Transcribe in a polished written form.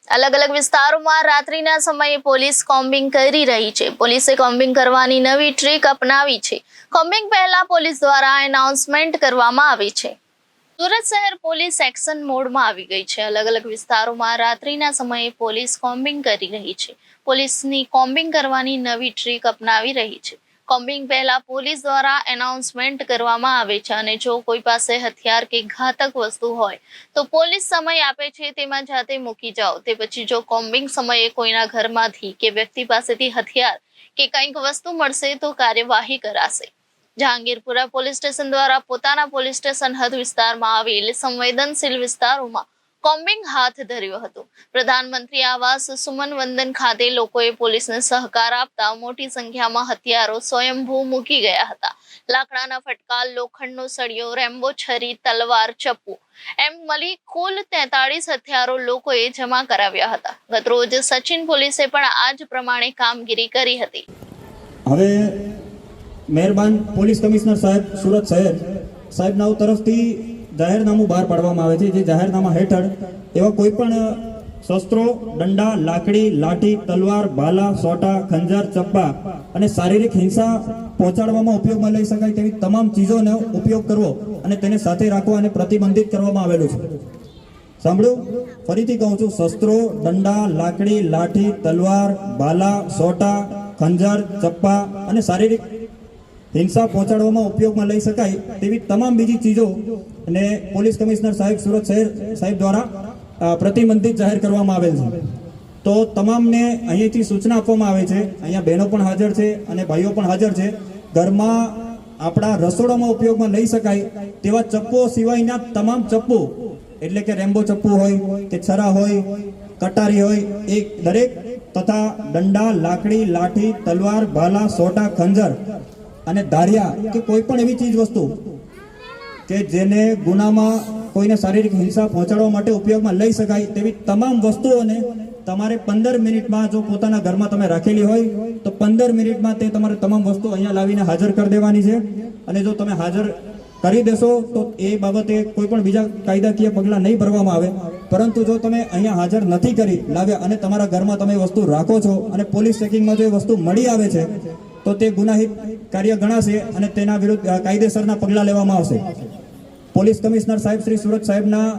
अलग अलग विस्तारों रात्रिना समये पोलीस कोम्बिंग करी रही है। पोलीसे कोम्बिंग करवानी नवी ट्रीक अपनावी है। कोम्बिंग पहला पोलीस द्वारा एनाउंसमेंट करवामां आवी छे। सूरत शहर पोलीस एक्शन मोड में આવી ગઈ છે। अलग अलग વિસ્તારોમાં રાત્રિના સમયે પોલીસ કોમ્બિંગ કરી રહી છે। પોલીસની કોમ્બિંગ કરવાની નવી ટ્રીક અપનાવી રહી છે। કોમ્બિંગ પહેલા પોલીસ દ્વારા એનાઉન્સમેન્ટ કરવામાં આવે છે અને જો કોઈ પાસે હથિયાર કે ઘાતક વસ્તુ હોય તો પોલીસ સમય આપે છે તેમાં જાતે મૂકી જાઓ। તે પછી જો કોમ્બિંગ સમયે કોઈના ઘરમાંથી કે વ્યક્તિ પાસેથી હથિયાર કે કંઈક વસ્તુ મળશે તો કાર્યવાહી કરાશે। जहांगीरपुरा पोलीस स्टेशन द्वारा पोताना पोलीस स्टेशन हद विस्तार में आवेल संवेदनशील विस्तारों में कोम्बिंग हाथ धर्यो हतो। प्रधानमंत्री आवास सुमन वंदन खाते लोकोए पोलीस ने सहकार आपता मोटी संख्या में हथियारों स्वयंभू मूकी गया हता। लाकडाना फटका, लोखंडनो सळियो, रेम्बो छरी, तलवार, चप्पू एम मळी कुल 43 हथियारों लोकोए जमा कराव्या हता। गतरोज सचिन पोलीसे पण आज प्रमाणे कामगीरी करी हती। હવે મહેરબાન પોલીસ કમિશનર સાહેબ સુરત શહેર સાહેબના તરફથી જાહેરનામું બહાર પાડવામાં આવે છે। જે જાહેરનામા હેઠળ એવા કોઈ પણ શસ્ત્રો, દંડા, લાકડી, લાઠી, તલવાર, ભાલા, સોટા, ખંજર, ચપ્પા અને શારીરિક હિંસા પહોંચાડવામાં ઉપયોગમાં લઈ શકાય તેવી તમામ ચીજોનો ઉપયોગ કરવો અને તેને સાથે રાખવા અને પ્રતિબંધિત કરવામાં આવેલું છે। સાંભળો, ફરીથી કહું છું, શસ્ત્રો, દંડા, લાકડી, લાઠી, તલવાર, ભાલા, સોટા, ખંજર, ચપ્પા અને શારીરિક हिंसा पहुंचाड़वामां उपयोगमां लई शकाय तेवी तमाम बीजी चीजों ने पोलीस कमिश्नर साहेब सूरत शहर साहेब द्वारा प्रतिबंधित जाहिर करवामां आवेल छे। तो तमामने अहींथी सूचना आपवामां आवे छे। अहींया बहनों पण हाजर छे अने भाईओ पण हाजर छे। घरमां आपणा रसोडामां उपयोगमां लई शकाय तेवा चप्पो सिवायना तमाम चप्पो एटले के रेम्बो चप्पू होय के छरा होय, कटारी होय, एक दरेक तथा दंडा, लाकड़ी, लाठी, तलवार, भाला, सोटा, खंजर અને ધારિયા કે કોઈ પણ એવી ચીજ વસ્તુ કે જેને ગુનામાં કોઈને શારીરિક હિંસા પહોંચાડવા માટે ઉપયોગમાં લઈ શકાય તેવી તમામ વસ્તુઓને તમારે 15 મિનિટમાં જો પોતાના ઘરમાં તમે રાખેલી હોય તો 15 મિનિટમાં તે તમારે તમામ વસ્તુ અહીંયા લાવીને હાજર કરી દેવાની છે। અને જો તમે હાજર કરી દેશો તો એ બાબતે કોઈ પણ બીજા કાયદાકીય પગલાં નહીં ભરવામાં આવે। પરંતુ જો તમે અહીંયા હાજર નથી કરી લાવ્યા અને તમારા ઘરમાં તમે વસ્તુ રાખો છો અને પોલીસ ચેકિંગમાં જો એ વસ્તુ મળી આવે છે तो ते गुनाहित कार्य गणाशे अने तेना विरुद्ध कायदेसरना पगला लेवामां आवशे। पोलीस कमिश्नर साहेब श्री सूरत साहेबना